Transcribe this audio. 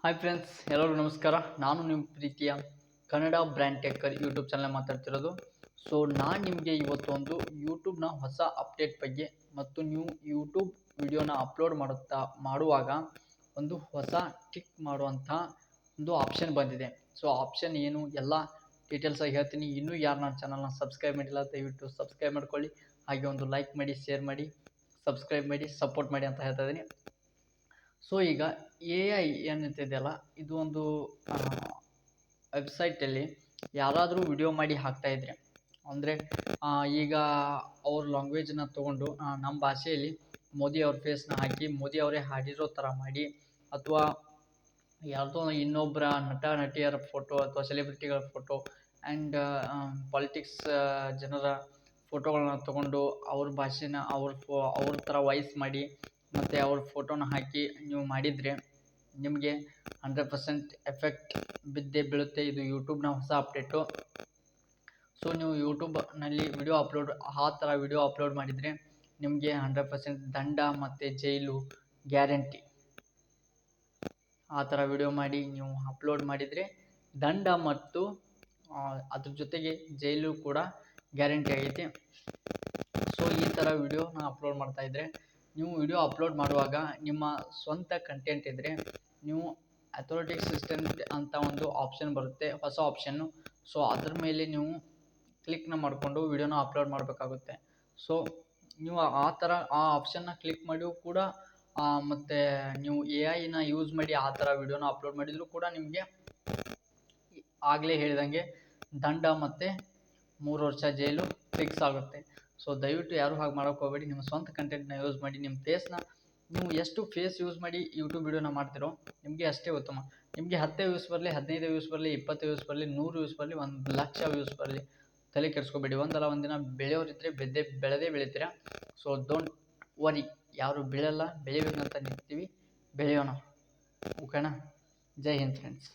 Hi friends, ಎಲ್ಲರಿಗೂ ನಮಸ್ಕಾರ. ನಾನು ನಿಮ್ಮ ಪ್ರೀತಿಯ Kannada brand decker YouTube channel ಮಾತಾಡ್ತಿರೋದು. ಸೊ ನಾನು ನಿಮಗೆ ಇವತ್ತು ಒಂದು ಯೂಟ್ಯೂಬ್ನ ಹೊಸ ಅಪ್ಡೇಟ್ ಬಗ್ಗೆ ಮತ್ತು ನೀವು ಯೂಟ್ಯೂಬ್ ವಿಡಿಯೋನ ಅಪ್ಲೋಡ್ ಮಾಡುವಾಗ ಒಂದು ಹೊಸ ಟಿಕ್ ಮಾಡುವಂಥ ಒಂದು ಆಪ್ಷನ್ ಬಂದಿದೆ. ಸೊ ಆಪ್ಷನ್ ಏನು ಎಲ್ಲ ಡೀಟೇಲ್ಸಾಗಿ ಹೇಳ್ತೀನಿ. ಇನ್ನೂ ಯಾರು ನನ್ನ ಚಾನಲ್ನ ಸಬ್ಸ್ಕ್ರೈಬ್ ಮಾಡಿಲ್ಲ ದಯವಿಟ್ಟು ಸಬ್ಸ್ಕ್ರೈಬ್ ಮಾಡ್ಕೊಳ್ಳಿ. ಹಾಗೆ ಒಂದು ಲೈಕ್ ಮಾಡಿ, ಶೇರ್ ಮಾಡಿ, ಸಬ್ಸ್ಕ್ರೈಬ್ ಮಾಡಿ, ಸಪೋರ್ಟ್ ಮಾಡಿ ಅಂತ ಹೇಳ್ತಾ ಇದ್ದೀನಿ. ಸೊ ಈಗ AI ಏನಿದೆಯಲ್ಲ, ಇದು ಒಂದು ವೆಬ್ಸೈಟಲ್ಲಿ ಯಾರಾದರೂ ವಿಡಿಯೋ ಮಾಡಿ ಹಾಕ್ತಾಯಿದ್ರೆ ಅಂದರೆ ಈಗ ಅವ್ರ ಲ್ಯಾಂಗ್ವೇಜನ್ನ ತೊಗೊಂಡು ನಮ್ಮ ಭಾಷೆಯಲ್ಲಿ ಮೋದಿ ಅವ್ರ ಫೇಸ್ನ ಹಾಕಿ ಮೋದಿ ಅವರೇ ಹಾಡಿರೋ ಥರ ಮಾಡಿ, ಅಥವಾ ಯಾವುದೋ ಇನ್ನೊಬ್ಬರ ನಟ ನಟಿಯರ ಫೋಟೋ ಅಥವಾ ಸೆಲೆಬ್ರಿಟಿಗಳ ಫೋಟೋ ಆ್ಯಂಡ್ ಪಾಲಿಟಿಕ್ಸ್ ಜನರ ಫೋಟೋಗಳನ್ನ ತೊಗೊಂಡು ಅವ್ರ ಭಾಷೆನ ಅವ್ರ ಥರ ವಾಯ್ಸ್ ಮಾಡಿ ಮತ್ತು ಅವ್ರ ಫೋಟೋನ ಹಾಕಿ ನೀವು ಮಾಡಿದರೆ ನಿಮಗೆ 100% ಎಫೆಕ್ಟ್ ಬಿದ್ದೇ ಬೀಳುತ್ತೆ. ಇದು ಯೂಟ್ಯೂಬ್ನ ಹೊಸ ಅಪ್ಡೇಟು. ಸೊ ನೀವು ಯೂಟ್ಯೂಬ್ನಲ್ಲಿ ಆ ಥರ ವಿಡಿಯೋ ಅಪ್ಲೋಡ್ ಮಾಡಿದರೆ ನಿಮಗೆ 100% ದಂಡ ಮತ್ತು ಜೈಲು ಗ್ಯಾರಂಟಿ. ಆ ಥರ ವಿಡಿಯೋ ಮಾಡಿ ನೀವು ಅಪ್ಲೋಡ್ ಮಾಡಿದರೆ ದಂಡ ಮತ್ತು ಅದ್ರ ಜೊತೆಗೆ ಜೈಲು ಕೂಡ ಗ್ಯಾರಂಟಿ ಆಗೈತಿ. ಸೊ ಈ ಥರ ವಿಡಿಯೋನ ಅಪ್ಲೋಡ್ ಮಾಡ್ತಾಯಿದ್ರೆ ನೀವು ವಿಡಿಯೋ ಅಪ್ಲೋಡ್ ಮಾಡುವಾಗ ನಿಮ್ಮ ಸ್ವಂತ ಕಂಟೆಂಟ್ ಇದ್ದರೆ ನೀವು ಅಥೋರಿಟಿ ಅಸಿಸ್ಟೆಂಟ್ ಅಂತ ಒಂದು ಆಪ್ಷನ್ ಬರುತ್ತೆ, ಹೊಸ ಆಪ್ಷನ್ನು. ಸೊ ಅದ್ರ ಮೇಲೆ ನೀವು ಕ್ಲಿಕ್ನ ಮಾಡಿಕೊಂಡು ವಿಡಿಯೋನ ಅಪ್ಲೋಡ್ ಮಾಡಬೇಕಾಗುತ್ತೆ. ಸೊ ನೀವು ಆ ಆಪ್ಷನ್ನ ಕ್ಲಿಕ್ ಮಾಡಿಯೂ ಕೂಡ ಮತ್ತು ನೀವು AIನ ಯೂಸ್ ಮಾಡಿ ಆ ಥರ ವಿಡಿಯೋನ ಅಪ್ಲೋಡ್ ಮಾಡಿದರೂ ಕೂಡ ನಿಮಗೆ ಆಗಲೇ ಹೇಳಿದಂಗೆ ದಂಡ ಮತ್ತು 3 ವರ್ಷ ಜೈಲು ಫಿಕ್ಸ್ ಆಗುತ್ತೆ. ಸೊ ದಯವಿಟ್ಟು ಯಾರೂ ಹಾಗೆ ಮಾಡೋಕ್ಕೆ ಹೋಗಬೇಡಿ. ನಿಮ್ಮ ಸ್ವಂತ ಕಂಟೆಂಟ್ನ ಯೂಸ್ ಮಾಡಿ. ನಿಮ್ಮ ಫೇಸ್ನ ನೀವು ಎಷ್ಟು ಫೇಸ್ ಯೂಸ್ ಮಾಡಿ ಯೂಟ್ಯೂಬ್ ವಿಡಿಯೋನ ಮಾಡ್ತಿರೋ ನಿಮಗೆ ಅಷ್ಟೇ ಉತ್ತಮ. ನಿಮಗೆ 10 ವ್ಯೂಸ್ ಬರಲಿ, 15 ವ್ಯೂಸ್ ಬರಲಿ, 20 ವ್ಯೂಸ್ ಬರಲಿ, 100 ವ್ಯೂಸ್ ಬರಲಿ, 1,00,000 ವ್ಯೂಸ್ ಬರಲಿ, ತಲೆ ಕೆಡಿಸ್ಕೋಬೇಡಿ. ಒಂದಲ್ಲ ಒಂದಿನ ಬೆಳೆಯೋರಿದ್ದರೆ ಬೆಳೆದೇ ಬೆಳಿತೀರಾ. ಸೊ ಡೋಂಟ್ ವರಿ, ಯಾರು ಬೆಳೆಯಲ್ಲ, ಬೆಳಿಬೇಕಂತ ನಿಂತೀವಿ, ಬೆಳೆಯೋಣ. ಓಕೆನಾ? ಜೈ ಹಿಂದ್ ಫ್ರೆಂಡ್ಸ್.